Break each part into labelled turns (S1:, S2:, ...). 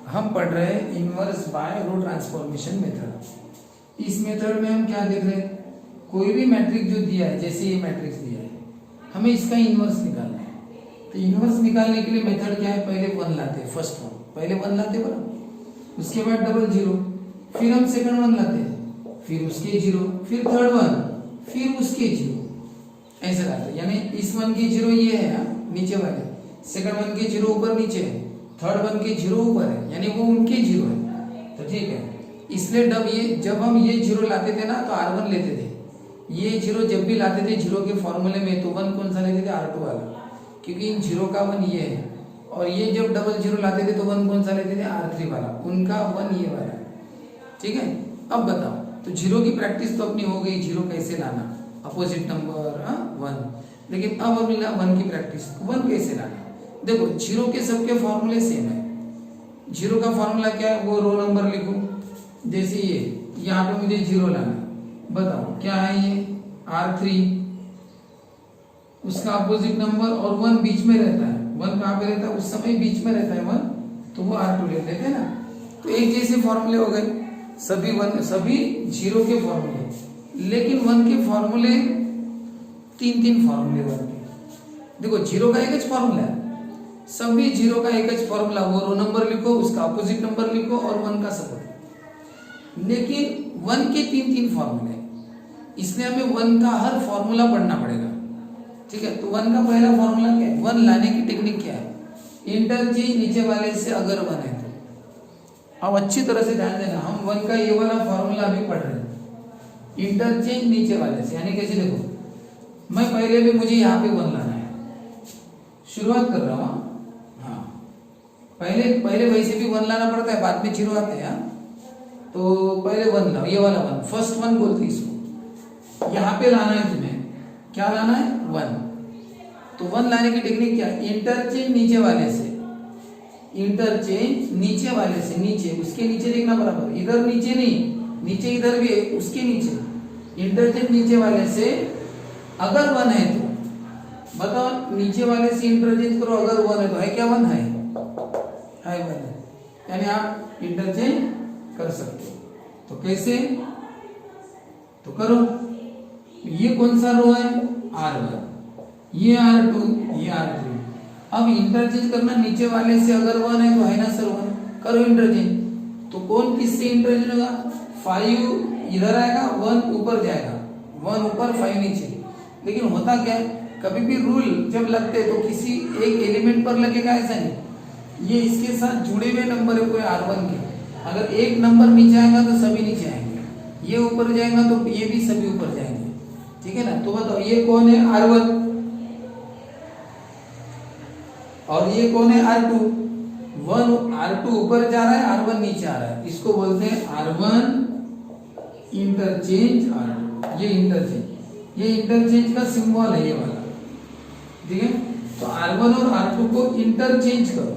S1: हम पढ़ रहे हैं inverse by row transformation method. इस मेथड में हम क्या देख रहे हैं, कोई भी मैट्रिक्स जो दिया है, जैसे ये मैट्रिक्स दिया है, हमें इसका इनवर्स निकालना है। तो इनवर्स निकालने के लिए मेथड क्या है, पहले 1 लाते हैं, फर्स्ट वन पहले 1 लाते हैं बराबर, उसके बाद डबल जीरो, फिर हम सेकंड 1 लाते हैं, फिर उसके जीरो, फिर थर्ड 1, फिर उसके जीरो, ऐसे लाते हैं। यानी इस 1 के जीरो ये है नीचे वाले, सेकंड 1 के जीरो ऊपर नीचे है, थर्ड 1 के जीरो ऊपर है, यानी वो उनके जीरो है। तो ठीक है, इसलिए जब हम ये जीरो लाते थे ना तो R1 लेते थे, ये जीरो जब भी लाते थे जीरो के फॉर्मूले में तो 1 कौन सा लेते थे, R2 वाला, क्योंकि इन जीरो का 1 ये है। और ये जब डबल जीरो लाते थे तो 1 कौन सा लेते थे, R3 वाला, उनका 1 ये वाला है। ठीक है, अब बताओ, तो जीरो की प्रैक्टिस तो अपनी हो गई, जीरो कैसे लाना, अपोजिट नंबर 1। लेकिन अब मिला 1 की प्रैक्टिस, 1 कैसे लाना। देखो जीरो के सबके फॉर्मूले सेम है। जीरो का फॉर्मूला क्या है, वो रो नंबर लिखो, जैसे ये यहाँ पे मुझे जीरो लाना, बताओ क्या है ये, R3, उसका अपोजिट नंबर, और 1 बीच में रहता है। 1 कहाँ पे रहता है, उस समय बीच में रहता है 1, तो वो R2 ले लेते हैं ना। तो एक जैसे फॉर्मूले हो गए, सभी जीरो के फॉर्मूले, लेकिन 1 के फॉर्मूले तीन फॉर्मूले 1 के। देखो जीरो का एक ही फॉर्मूला है, सभी जीरो का एक ही फॉर्मूला, वो रो नंबर लिखो, उसका अपोजिट नंबर लिखो और 1 का सपोर्ट। लेकिन 1 के तीन फॉर्मूले, इसलिए हमें 1 का हर फॉर्मूला पढ़ना पड़ेगा। ठीक है, तो 1 का पहला फॉर्मूला क्या है, 1 लाने की टेक्निक क्या है, इंटरचेंज नीचे वाले से अगर 1 है तो। अब अच्छी तरह से ध्यान देना, हम 1 का ये वाला फॉर्मूला अभी पढ़ रहे हैं, इंटरचेंज नीचे वाले से। यानी कैसे, देखो मैं पहले भी मुझे यहाँ पे 1 लाना है, शुरुआत कर रहा हूँ। हाँ, पहले वैसे भी 1 लाना पड़ता है, बाद में जीरो आते हैं। तो पहले 1 लाओ, ये वाला 1, फर्स्ट 1 बोलते इसको। यहाँ पे लाना है तुम्हें, क्या लाना है, 1। तो 1 लाने की टेक्निक क्या है, इंटरचेंज नीचे वाले से, इंटरचेंज नीचे वाले से, नीचे उसके नीचे देखना बराबर, इधर नीचे नहीं, नीचे इधर भी है, उसके नीचे, इंटरचेंज नीचे वाले से अगर 1 है तो। बताओ नीचे वाले से इंटरचेंज करो, अगर 1 है तो, है क्या 1 है 1 है, यानी आप इंटरचेंज कर सकते हो। तो कैसे, तो करो, ये कौन सा रो है, R1, ये R2, ये R3। अब इंटरचेंज करना नीचे वाले से, अगर 1 है तो, है ना सर 1, करो इंटरचेंज। तो कौन किससे इंटरचेंज होगा, 5 इधर आएगा, 1 ऊपर जाएगा, 1 ऊपर 5 नीचे। लेकिन होता क्या है, कभी भी रूल जब लगते तो किसी एक एलिमेंट पर लगेगा, ऐसा नहीं, ये इसके साथ जुड़े हुए नंबर है पूरे R1 के। अगर एक नंबर नीचे आएगा तो सभी नीचे आएंगे, ये ऊपर जाएगा तो ये भी सभी ऊपर जाएंगे। ठीक है ना, तो बताओ ये कौन है, R1, और ये कौन है, R2। R2 ऊपर जा रहा है, R1 नीचे आ रहा है, इसको बोलते हैं R1 इंटरचेंज R2। ये इंटरचेंज का सिंबल है ये वाला। ठीक है, तो R1 और R2 को इंटरचेंज करो,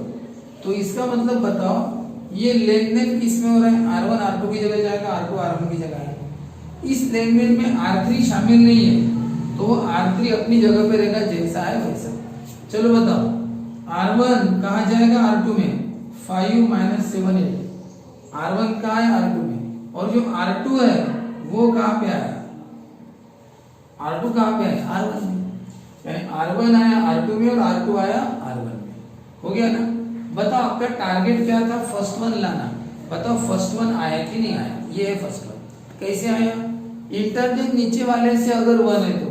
S1: तो इसका मतलब बताओ ये लेन देन किस में हो रहा है, R1 R2 की जगह जाएगा, R2 R1 की जगह है। इस लेन देन में R3 शामिल नहीं है, तो R3 अपनी जगह पे रहेगा, जैसा है वैसा। चलो बताओ, R1 कहाँ जाएगा, R2 में, 5 - 7 8, R1 कहाँ है, R2 में, और जो R2 है वो कहाँ पे आया, R2 कहाँ पे आया, R1 में। R1 आया R2 में और R2 आया R1 में, हो गया ना। बताओ आपका टारगेट क्या था, फर्स्ट 1 लाना। बताओ फर्स्ट 1 आया कि नहीं आया, ये है फर्स्ट 1। कैसे आया, इंटरचेंज नीचे वाले से अगर 1 है तो,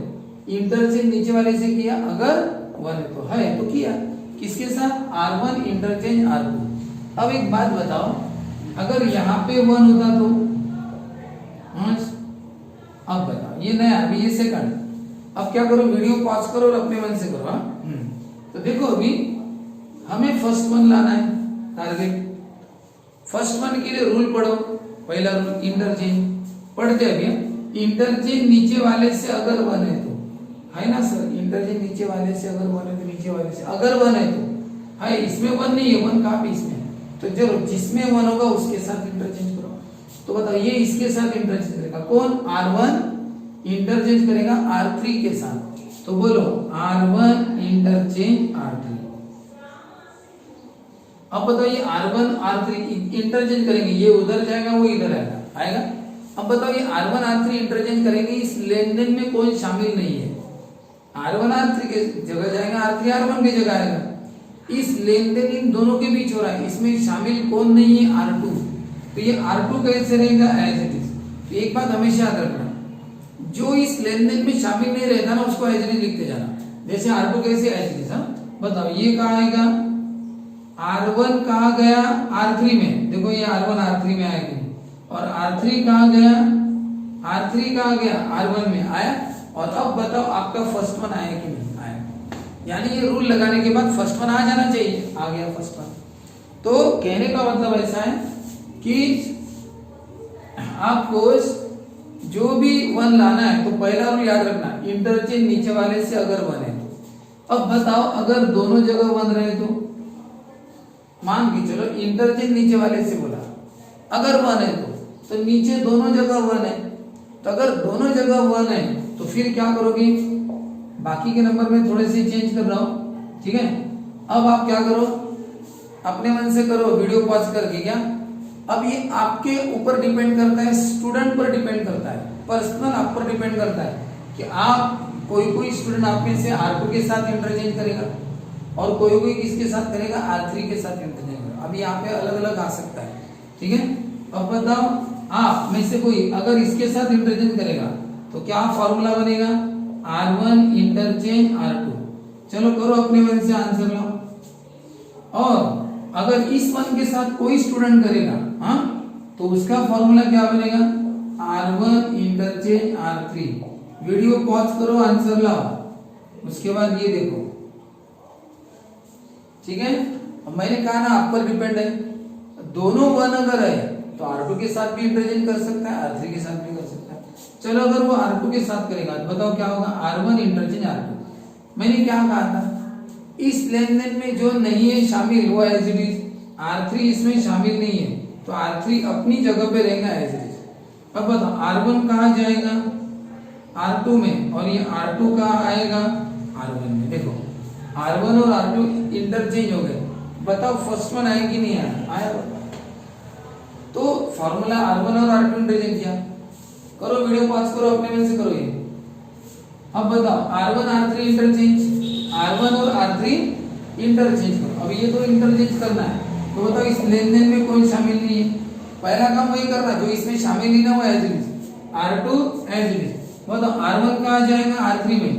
S1: इंटरचेंज नीचे वाले से किया, अगर 1 है तो किया, किसके साथ, R1 इंटरचेंज R2। अब एक बात बताओ, अगर यहाँ पे 1 होता तो, अब बताओ, ये नया, अभी ये सेकंड। अब क्या करो, वीडियो पॉज करो और अपने मन से करो। तो देखो अभी हमें फर्स्ट 1 लाना है, टारगेट। फर्स्ट 1 के लिए रूल पढ़ो, पहला रूल इंटरचेंज पढ़ते अभी। इंटरचेंज नीचे वाले से अगर 1 है तो, है ना सर, इंटरचेंज नीचे वाले से अगर 1 है तो, नीचे वाले से अगर 1 है तो, है, इसमें 1 नहीं है, 1 कहाँ पे इसमें, तो जरूर जिसमें 1 होगा उसके साथ इंटरचेंज करो। तो बताओ ये इसके साथ इंटरचेंज करेगा कौन, R1 इंटरचेंज करेगा R3 के साथ। तो बोलो R1 इंटरचेंज R3। अब बताओ ये R1 R3 इंटरचेंज करेंगे, ये उधर जाएगा वो इधर आएगा। अब बताओ ये R1 R3 इंटरचेंज करेंगे, इस लेन देन में कोई शामिल नहीं है। R1 R3 के जगह जाएगा, R3 R1 की जगह आएगा। इस लेन देन इन दोनों के बीच हो रहा है, इसमें शामिल कौन नहीं है? R2। तो ये R2 कैसे रहेगा? As it is. तो एक बात हमेशा याद रखना, जो इस लेन देन में शामिल नहीं रहता ना उसको एज इट इज लिखते जाना। जैसे R2 कैसे एज इट इज। बताओ ये कहाँ आएगा? R1 कहाँ गया? R3 में। देखो ये R1 R3 में आएगा, और R3 कहाँ गया? R3 कहाँ गया? R1 में आया। और अब बताओ आपका फर्स्ट वन आया कि नहीं आया? यानी ये रूल लगाने के बाद फर्स्ट वन आ जाना चाहिए, आ गया फर्स्ट वन। तो कहने का मतलब ऐसा है कि आपको जो भी वन लाना है तो पहला रूल याद रखना, इंटरचेंज नीचे वाले से अगर वन है तो। अब बताओ अगर दोनों जगह वन रहे तो, मान के चलो इंटरचेंज नीचे वाले से बोला, अगर वन है तो नीचे दोनों जगह वन है। तो अगर दोनों जगह वन है तो फिर क्या करोगे? बाकी के नंबर में थोड़े से चेंज कर रहा हूं, ठीक है। अब आप क्या करो, अपने मन से करो, वीडियो पॉज करके। क्या अब ये आपके ऊपर डिपेंड करता है, स्टूडेंट पर डिपेंड करता है, पर्सनल आप पर डिपेंड करता है कि आप कोई स्टूडेंट आप में से R2 के साथ इंटरचेंज करेगा और कोई किसके साथ करेगा? R3 के साथ इंटरचेंज करेगा। अब यहाँ पे अलग अलग आ सकता है, ठीक है। अब बताओ आप में से कोई अगर इसके साथ इंटरचेंज करेगा तो क्या फॉर्मूला बनेगा? R1 interchange R2। चलो करो अपने मन से आंसर लो। और अगर इस वन के साथ कोई स्टूडेंट करेगा, हाँ, तो उसका फॉर्मूला क्या बनेगा? R1 interchange R3। Video pause करो, आंसर लाओ, उसके बाद ये देखो, ठीक है। अब मैंने कहा ना आप पर डिपेंड है, दोनों वन अगर है तो R2 के साथ भी इंटरचेंज कर सकता है, R3 के साथ भी कर सकता है। चलो अगर वो R2 के साथ करेगा तो बताओ क्या होगा? R1 interchange R2। मैंने क्या कहा था? इस लेन देन में जो नहीं है शामिल वो एज इट इज, R3 इसमें शामिल नहीं है तो R3 अपनी जगह पे रहेगा एज इट इज। अब बताओ R1 कहाँ जाएगा? R2 में, और ये R2 कहाँ आएगा? R1 में। देखो R1 और R2 इंटरचेंज हो गए। बताओ फर्स्ट वन आया कि नहीं आया? आया। तो फॉर्मूला R1 और R2 इंटरचेंज किया। करो वीडियो पॉज करो, अपने मन से करो ये। अब बताओ R1 R3 इंटरचेंज, R1 और R3 इंटरचेंज करो। अब ये तो इंटरचेंज करना है, तो बताओ इस लेन देन में कोई शामिल नहीं है। पहला काम वही करना जो इसमें शामिल नहीं ना वो as it is, R2 as it is. बताओ R1 कहाँ जाएगा? R3 में।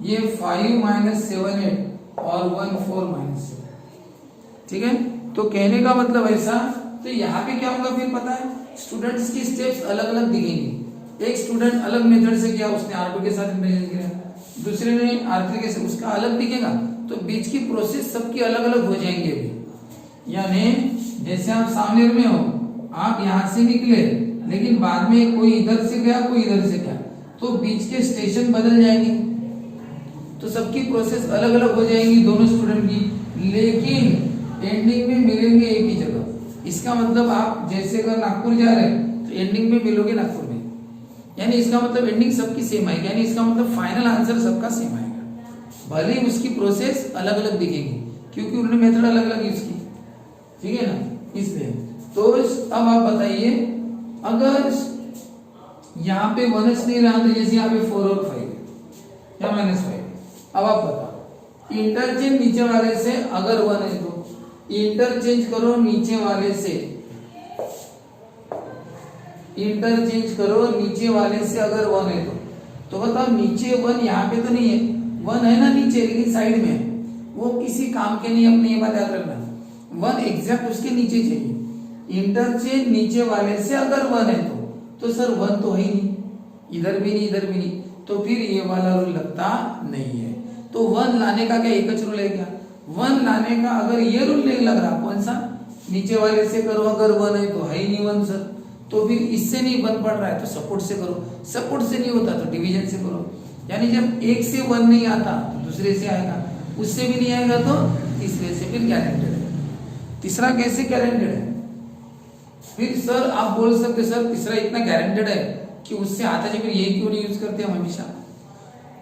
S1: ये 5 - 7 8 और 1 4 - 7, ठीक है। तो कहने का मतलब ऐसा, तो यहाँ पे क्या होगा फिर पता है? स्टूडेंट्स की स्टेप्स अलग अलग दिखेंगी। एक स्टूडेंट अलग मेथड से किया, उसने R2 के साथ इंटरचेंज किया, दूसरे ने R3 के साथ, उसका अलग दिखेगा। तो बीच की प्रोसेस सबकी अलग अलग हो जाएंगी अभी। यानी जैसे आप सामने में हो, आप यहाँ से निकले लेकिन बाद में कोई इधर से गया कोई इधर से गया, तो बीच के स्टेशन बदल जाएंगे, तो सबकी प्रोसेस अलग अलग हो जाएंगी दोनों स्टूडेंट की, लेकिन एंडिंग में मिलेंगे एक ही जगह। इसका मतलब आप जैसे अगर नागपुर जा रहे हैं तो एंडिंग में मिलोगे नागपुर में, यानी इसका मतलब एंडिंग सबकी सेम आएगी, यानी इसका मतलब फाइनल आंसर सबका सेम आएगा, भले ही उसकी प्रोसेस अलग अलग दिखेगी क्योंकि उन्होंने मेथड अलग अलग यूज की, ठीक है ना। इसलिए तो अब आप बताइए, अगर यहाँ पे 1s नहीं रहा तो जैसे यहाँ पे 4 और 5 है या -5। अब आप बताओ इंटरचेंज नीचे वाले से अगर 1 है तो इंटरचेंज करो नीचे वाले से, इंटरचेंज करो नीचे वाले से अगर 1 है तो बताओ नीचे 1 यहाँ पे तो नहीं है, 1 है ना नीचे लेकिन साइड में है, वो किसी काम के नहीं, अपने ये बात याद रखना, 1 एग्जैक्ट उसके नीचे चाहिए। इंटरचेंज नीचे वाले से अगर 1 है तो सर 1 तो है ही नहीं, इधर भी नहीं इधर भी नहीं, तो फिर ये वाला रूल लगता नहीं है। तो 1 लाने का क्या एक रूल है क्या? 1 लाने का अगर ये रूल नहीं लग रहा, कौन सा? नीचे वाले से करो अगर 1 है तो है ही नहीं 1 सर, तो फिर इससे नहीं बन पड़ रहा है तो सपोर्ट से करो, सपोर्ट से नहीं होता तो डिवीजन से करो। यानी जब एक से 1 नहीं आता तो दूसरे से आएगा, उससे भी नहीं आएगा तो तीसरे से, फिर गारंटेड है। तीसरा कैसे गारंटेड है? फिर सर आप बोल सकते सर तीसरा इतना गारंटेड है कि उससे आता है, फिर ये क्यों नहीं यूज करते हम हमेशा?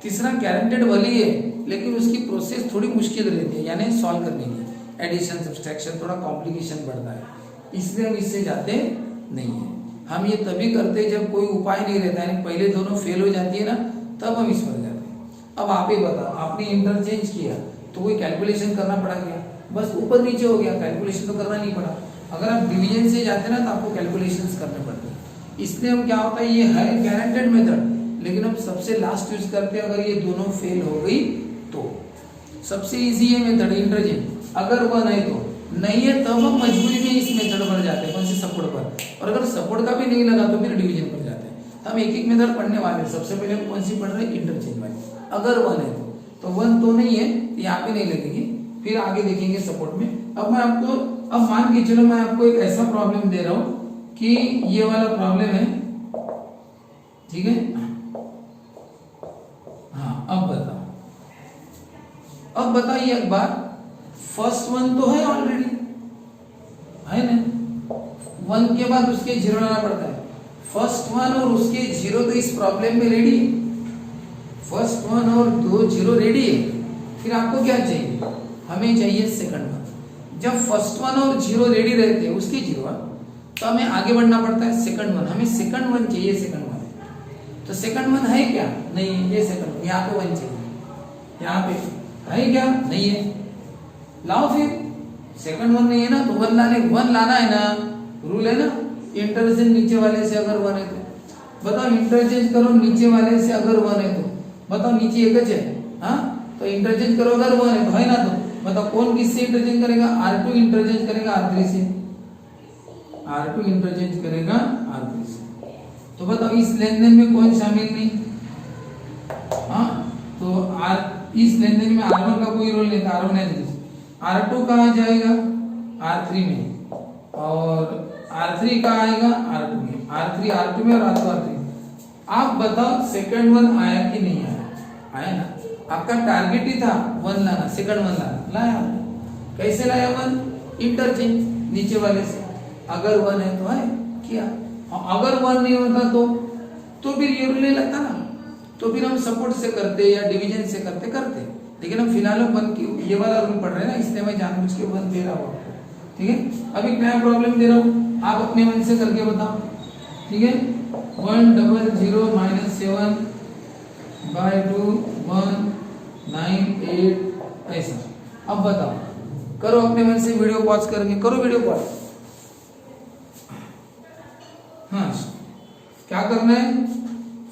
S1: तीसरा गारंटेड वाली है लेकिन उसकी प्रोसेस थोड़ी मुश्किल रहती है यानी सॉल्व करने की, एडिशन सब्सट्रैक्शन थोड़ा कॉम्प्लिकेशन बढ़ता है, इसलिए हम इससे जाते नहीं है। हम ये तभी करते हैं जब कोई उपाय नहीं रहता है, पहले दोनों फेल हो जाती है ना, तब हम इस पर जाते हैं। अब आप ही बताओ, आपने इंटरचेंज किया तो कोई कैलकुलेशन करना पड़ा क्या? बस ऊपर नीचे हो गया, कैलकुलेशन तो करना नहीं पड़ा। अगर आप डिवीजन से जाते ना तो आपको कैलकुलेशंस करने पड़ते हैं। इसलिए हम क्या होता है, ये है गारंटेड मेथड, लेकिन हम सबसे लास्ट यूज करते हैं अगर ये दोनों फेल हो गई तो। सबसे इजी है मेथड इंटरचेंज, अगर वन है तो, नहीं है तब हम मजबूरी में इस मेथड पर जाते हैं, कौन से सपोर्ट पर, और अगर सपोर्ट का भी नहीं लगा तो फिर डिवीजन पर जाते हैं। हम एक एक मेथड पढ़ने वाले हैं। सबसे पहले हम कौन सी पढ़ रहे हैं, इंटरचेंज वाली। अगर वन है तो वन तो नहीं है, यहाँ पे नहीं लगेगी, फिर आगे देखेंगे सपोर्ट में। अब मैं आपको, अब मान के चलो मैं आपको एक ऐसा प्रॉब्लम दे रहा हूं कि ये वाला प्रॉब्लम है, ठीक है। हाँ अब बताओ, अब बताइए एक बार, फर्स्ट वन तो है ऑलरेडी, है ना, वन के बाद उसके जीरो लाना पड़ता है। फर्स्ट वन और उसके जीरो तो इस प्रॉब्लम में रेडी है, फर्स्ट वन और दो जीरो रेडी है। फिर आपको क्या चाहिए, हमें चाहिए सेकंड वन। जब फर्स्ट वन और जीरो रेडी रहते हैं उसके जीरो, तो हमें आगे बढ़ना पड़ता है सेकंड वन, हमें सेकंड वन चाहिए, सेकंड वन। तो सेकंड वन है क्या, नहीं, ये सेकंड, यहाँ पे वन चाहिए, यहाँ पे है क्या, नहीं है, लाओ फिर। सेकंड वन नहीं है ना, तो वन लाना है ना, रूल है ना, इंटरचेंज नीचे वाले से अगर वन है तो। बताओ इंटरचेंज करो नीचे वाले से अगर वन है तो, बताओ नीचे एक है, हाँ, तो इंटरचेंज करो अगर वन है तो, है ना, तो बताओ कौन किससे इंटरचेंज करेगा, R2 इंटरचेंज करेगा R3 से, R2 इंटरचेंज करेगा R3 से। तो बताओ इस लेन देन में कौन शामिल नहीं, हाँ, तो इस लेन देन में R1 का कोई रोल नहीं था, R1 है, R2 कहाँ जाएगा, R3 में, और R3 कहाँ आएगा, R2 में, R3 R2 में और R2 R3। आप बताओ सेकंड वन आया कि नहीं आया, आया ना। आपका टारगेट ही था वन लाना, सेकंड वन लाया, कैसे लाया वन, इंटरचेंज नीचे वाले से, अगर वन है तो है किया। अगर वन नहीं होता तो फिर ये रूल नहीं लगता ना, तो फिर हम सपोर्ट से करते या डिवीजन से करते। लेकिन हम फिलहाल वन की ये वाला रूल पढ़ रहे हैं ना, इसलिए मैं जानबूझ के वन दे रहा हूँ, ठीक है। अब एक नया प्रॉब्लम दे रहा हूँ, आप अपने मन से करके बताओ, ठीक है। 100 - 7/2 198 ऐसा। अब बताओ, करो अपने मन से, वीडियो पॉज करके करो, वीडियो पॉज। हाँ क्या करना है,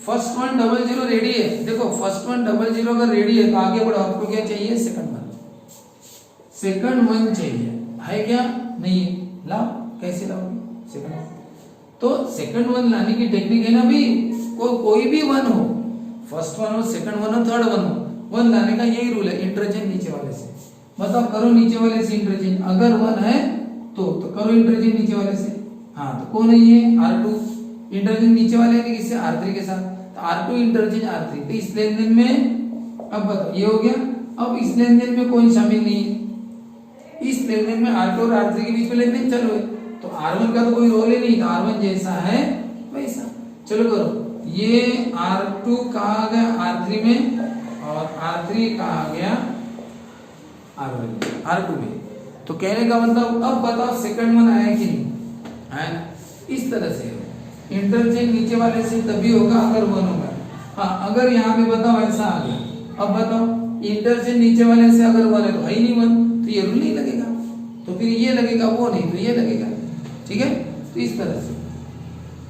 S1: फर्स्ट वन 00 रेडी है, देखो फर्स्ट वन 00 अगर रेडी है तो आगे बढ़ो, आपको क्या चाहिए, सेकंड वन, सेकंड वन चाहिए, है क्या, नहीं है, लाओ, कैसे लाओगे सेकंड वन। तो सेकंड वन लाने की टेक्निक है ना भाई, कोई भी वन हो, फर्स्ट वन हो, सेकंड वन हो, थर्ड वन हो, वन लाने का यही रूल है, इंटरचेंज नीचे वाले से। बताओ करो नीचे वाले से इंटरचेंज, अगर वन है तो करो इंटरचेंज नीचे वाले से। हाँ तो कौन है ये, R2 इंटरचेंज नीचे वाले ने किससे, R3 के साथ, तो R2 इंटरचेंज R3। तो इस लेन देन में अब बताओ ये हो गया। अब इस लेन देन में कोई शामिल नहीं है, इस लेन देन में R2 और R3 के बीच में लेन देन चालू है, तो R1 का तो कोई रोल ही नहीं, तो R1 जैसा है वैसा। चलो करो, ये R2 कहाँ गया, R3 में, और R3 कहाँ गया, R2 में। तो कहने का मतलब, अब बताओ सेकंड वन आया कि नहीं आया, इस तरह से इंटरचेंज नीचे वाले से तभी होगा अगर वन होगा। हाँ अगर यहाँ पे बताओ ऐसा आ गया, अब बताओ इंटरचेंज नीचे वाले से अगर वन है तो है ही नहीं वन, तो ये रूल नहीं लगेगा, तो फिर ये लगेगा, वो नहीं तो ये लगेगा, ठीक है। तो इस तरह से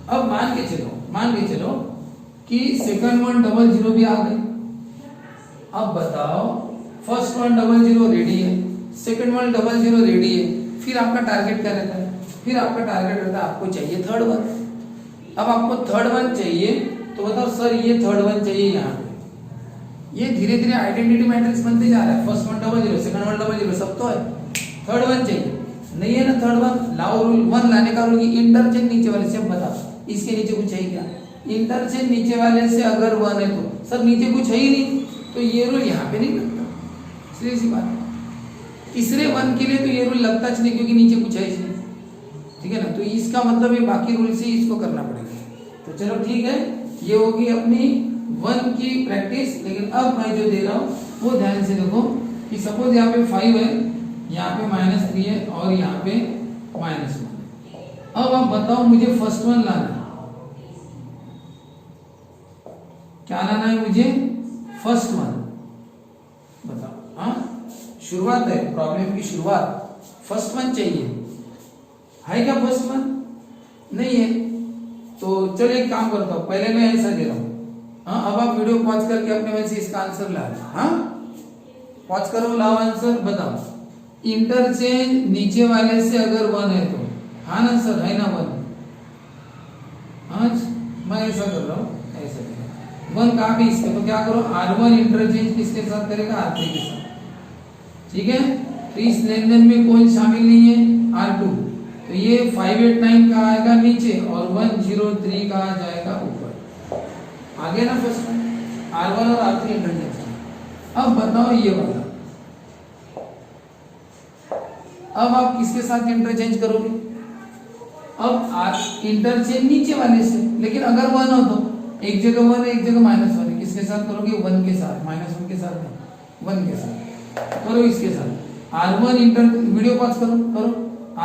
S1: अब मान के चलो कि सेकंड वन 00 भी आ गई। अब बताओ फर्स्ट वन 00 रेडी है, सेकंड वन 00 रेडी है, फिर आपका टारगेट क्या रहता है, फिर आपका टारगेट रहता है आपको चाहिए थर्ड वन। अब आपको थर्ड वन चाहिए तो बताओ सर ये थर्ड वन चाहिए, यहाँ पे ये धीरे धीरे आइडेंटिटी मैट्रिक्स बनते जा रहा है, फर्स्ट वन 00, सेकंड वन 00 सब तो है, थर्ड वन चाहिए, नहीं है ना थर्ड वन, लाओ रूल वन लाने का रूल, इंटरचेंज नीचे वाले से। बताओ इसके नीचे कुछ है क्या, इंटरचेंज नीचे वाले से अगर वन है तो सर नीचे कुछ है ही नहीं, तो ये रूल यहाँ पे नहीं लगता, सीधी सी बात है। तीसरे वन के लिए तो ये रूल लगता नहीं, क्योंकि नीचे कुछ है नहीं, ठीक है ना। तो इसका मतलब ये बाकी रूल से इसको करना पड़ेगा। तो चलो ठीक है, ये होगी अपनी वन की प्रैक्टिस। लेकिन अब मैं जो दे रहा हूँ वो ध्यान से देखो कि सपोज यहाँ पे 5 है, यहाँ पे -3 है और यहाँ पे -1। अब आप बताओ मुझे फर्स्ट वन लाना है। क्या लाना है मुझे? First one. बताओ। हाँ, शुरुआत है प्रॉब्लम की शुरुआत, फर्स्ट वन चाहिए। है क्या फर्स्ट वन? नहीं है। तो चलो एक काम करता हूं, पहले मैं ऐसा दे रहा हूं। हाँ, अब आप वीडियो पॉज करके अपने में से इसका आंसर ला रहे। हाँ, पॉज करो, लाओ आंसर, बताओ। इंटरचेंज नीचे वाले से अगर 1 है तो, हाँ ना सर, है ना 1? हाँ, मैं ऐसा कर रहा हूँ, ऐसा कर रहा हूँ। 1 कहाँ भी इसके, तो क्या करो, R1 इंटरचेंज किसके साथ करेगा? R3 के साथ। ठीक है, तो इस लेन देन में कौन शामिल नहीं है? R2। तो ये 589 का आएगा नीचे और 103 का आ जाएगा ऊपर। आगे ना फर्स्ट वन, R1 और R3 इंटरचेंज। अब बताओ ये वाला, अब आप किसके साथ इंटरचेंज करोगे? अब इंटरचेंज नीचे वाले से, लेकिन अगर 1 हो तो एक जगह 1 है, एक जगह -1 है, किसके साथ करोगे? 1 के साथ, -1 के साथ नहीं, 1 के साथ करो। इसके साथ R1 इंटर, वीडियो पॉज करो,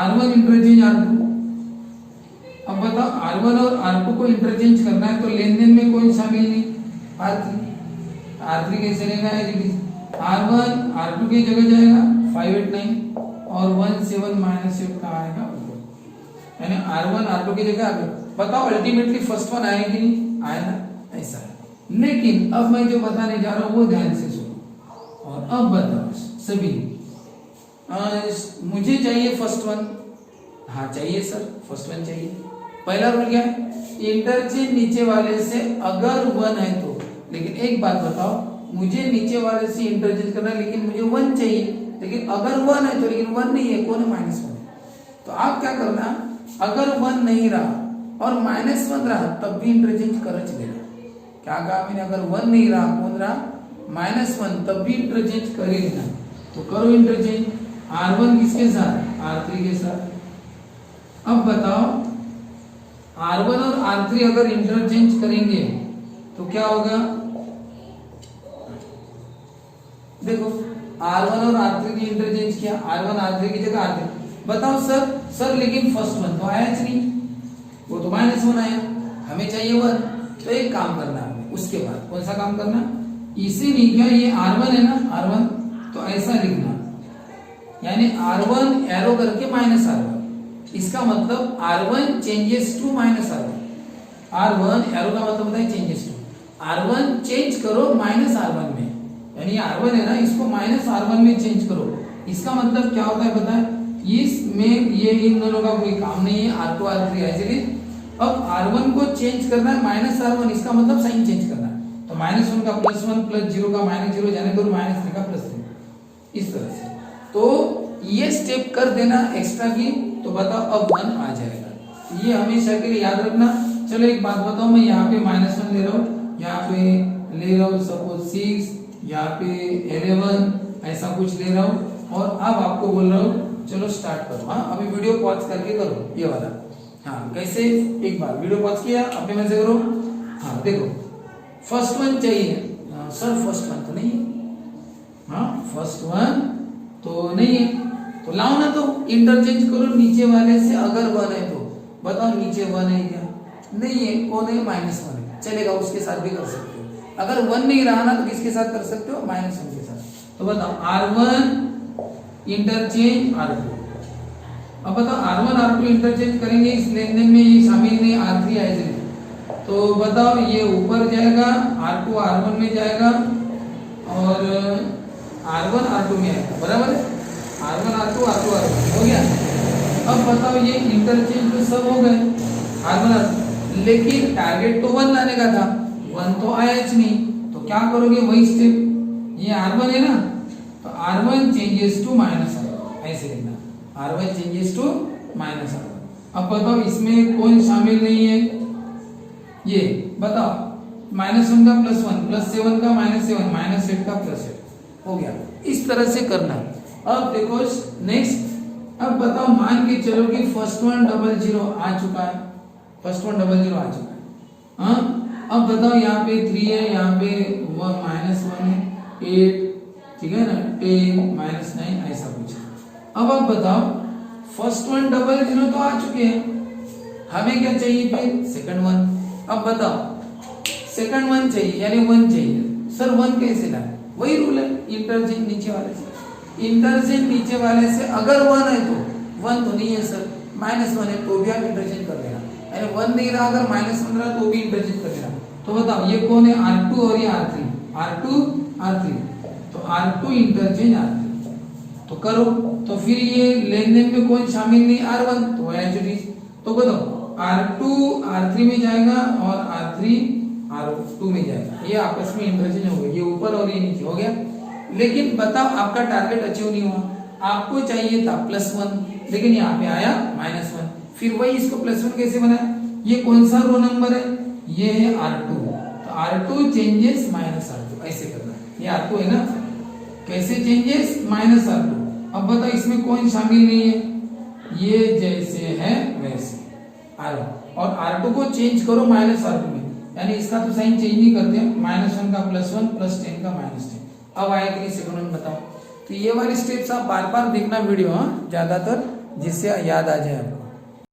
S1: R1 इंटरचेंज R2। अब बताओ R1 और R2 को इंटरचेंज करना है तो लेन देन में कोई शामिल नहीं, R3 कैसे रहेगा? R1 R2 की जगह जाएगा 589 और 17 -8 का आएगा ऊपर, यानी R1 R2 की जगह आगे। बताओ अल्टीमेटली फर्स्ट वन आया कि नहीं आया ना? ऐसा है। लेकिन अब मैं जो बताने जा रहा हूं वो ध्यान से सुनो। और अब बताओ सभी, मुझे चाहिए फर्स्ट वन। हाँ चाहिए सर, फर्स्ट वन चाहिए। पहला रूल क्या है? इंटरचेंज नीचे वाले से अगर 1 है तो। लेकिन एक बात बताओ, मुझे नीचे वाले से इंटरचेंज करना है लेकिन मुझे 1 चाहिए, लेकिन अगर 1 है तो, लेकिन 1 नहीं है, कौन है? -1। तो आप क्या करना, अगर 1 नहीं रहा और -1 रहा तब भी इंटरचेंज कर लेना। क्या कहा मैंने? अगर 1 नहीं रहा, कौन रहा? -1, तब भी इंटरचेंज कर लेना। तो करो इंटरचेंज, R1 किसके साथ? R3 के साथ। अब बताओ R1 और R3 अगर इंटरचेंज करेंगे तो क्या होगा? देखो R1 और R3 की इंटरचेंज किया, R1 R3 की जगह R3। बताओ सर लेकिन फर्स्ट वन तो आया नहीं, वो तो -1 आया, हमें चाहिए 1। तो एक काम करना है, उसके बाद कौन सा काम करना? इसे नहीं क्या, ये R1 है ना, R1, तो ऐसा लिखना, यानी R1 एरो करके -R1। इसका मतलब R1 changes to -R1। R1 arrow का मतलब होता है चेंजेस टू। R1 चेंज करो -R1 में, यानी R1 है ना, इसको -R1 में चेंज करो। इसका मतलब क्या होता है पता है? इसमें ये इन दोनों का कोई काम नहीं है, R2 R3 ऐसे। अब R1 को चेंज करना है -R1, इसका मतलब साइन चेंज करना है। तो -1 का +1 +0 का -0 जाने करो, -3 का +3, इस तरह से। तो ये स्टेप कर देना एक्स्ट्रा की, तो बताओ अब 1 आ जाएगा। ये हमेशा के लिए याद रखना। चलो एक बात बताओ, मैं यहाँ पे -1 ले रहा हूँ, यहाँ पे ले रहा हूँ सपोज 6, यहाँ पे 11, ऐसा कुछ ले रहा हूँ। और अब आपको बोल रहा हूँ चलो स्टार्ट करो। हाँ, अभी वीडियो पॉज करके करो ये वाला। हाँ, कैसे? एक बार वीडियो पॉज किया, अपने में से करो। हाँ देखो, फर्स्ट वन चाहिए। सर फर्स्ट वन तो नहीं है। हाँ, फर्स्ट वन तो नहीं है, तो लाओ ना, तो इंटरचेंज करो नीचे वाले से अगर 1 है तो। बताओ नीचे 1 है क्या? नहीं है, कौन है? -1 है, चलेगा, उसके साथ भी कर सकते हो। अगर 1 नहीं रहा ना तो किसके साथ कर सकते हो? -1 के साथ। तो बताओ R1 इंटरचेंज R2। अब बताओ R1 R2 इंटरचेंज करेंगे, इस लेन देन में ये शामिल नहीं, R3 ऐसे। तो बताओ ये ऊपर जाएगा, R2 R1 में जाएगा और R1 R2 में आएगा, बराबर है? R1 R2 R2 R1 हो गया। अब बताओ ये इंटरचेंज तो सब हो गए R1 R2, लेकिन टारगेट तो 1 लाने का था, 1 तो आया ही नहीं। तो क्या करोगे? वही स्टेप, ये R1 है ना, तो R1 चेंजेस टू -R1, ऐसे लिखना, R1 चेंजेस टू -R1। अब बताओ इसमें कौन शामिल नहीं है? ये बताओ, -1 का +1 +7 का -7 -8 का +8 हो गया। इस तरह से करना। अब देखो नेक्स्ट, अब बताओ मान के चलो कि फर्स्ट वन 00 आ चुका है, फर्स्ट वन 00 आ चुका है। हाँ, अब बताओ यहाँ पे 3 है, यहाँ पे -1 है, 8, ठीक है ना, 10 -9 ऐसा कुछ। अब आप बताओ, फर्स्ट वन डबल जीरो तो आ चुके हैं, हमें क्या चाहिए फिर? Second one. अब बताओ सेकंड वन चाहिए यानी वन चाहिए, सर वन कैसे लाए? वही रूल है इंटरचेंज नीचे वाले से। इंटरचेंज नीचे वाले से अगर वन है तो वन तो नहीं है सर, माइनस वन है तो भी आप इंटरचेंज कर लेना, यानी वन नहीं रहा अगर माइनस वन रहा तो भी इंटरचेंज कर लेना। तो बताओ ये कौन है? R2 और ये R3, R2 R3, तो R2 इंटरचेंज R3 तो करो। तो फिर ये लेन देन में कौन शामिल नहीं? R1, तो एज। तो बताओ R2 R3 में जाएगा और R3 R2 में जाएगा, ये आपस में इंटरचेंज हो गया, ये ऊपर और ये नीचे हो गया। लेकिन बताओ आपका टारगेट अचीव नहीं हुआ, आपको चाहिए था +1 लेकिन यहाँ पे आया -1, फिर वही इसको +1 कैसे बनाया? ये कौन सा रो नंबर है? ये है R2, तो R2 चेंजेस -R2 ऐसे करना है। ये R2 है ना, कैसे चेंजेस? -R2। अब बताओ इसमें कौन शामिल नहीं है? ये जैसे है वैसे R1 और R2 को चेंज करो -R2 में, यानी इसका तो साइन चेंज नहीं करते हैं, -1 का +1 +10 का -10। अब आया कि नहीं सेकंड वन बताओ। तो ये वाली स्टेप्स आप बार बार देखना वीडियो, हाँ ज्यादातर, जिससे याद आ जाए आपको।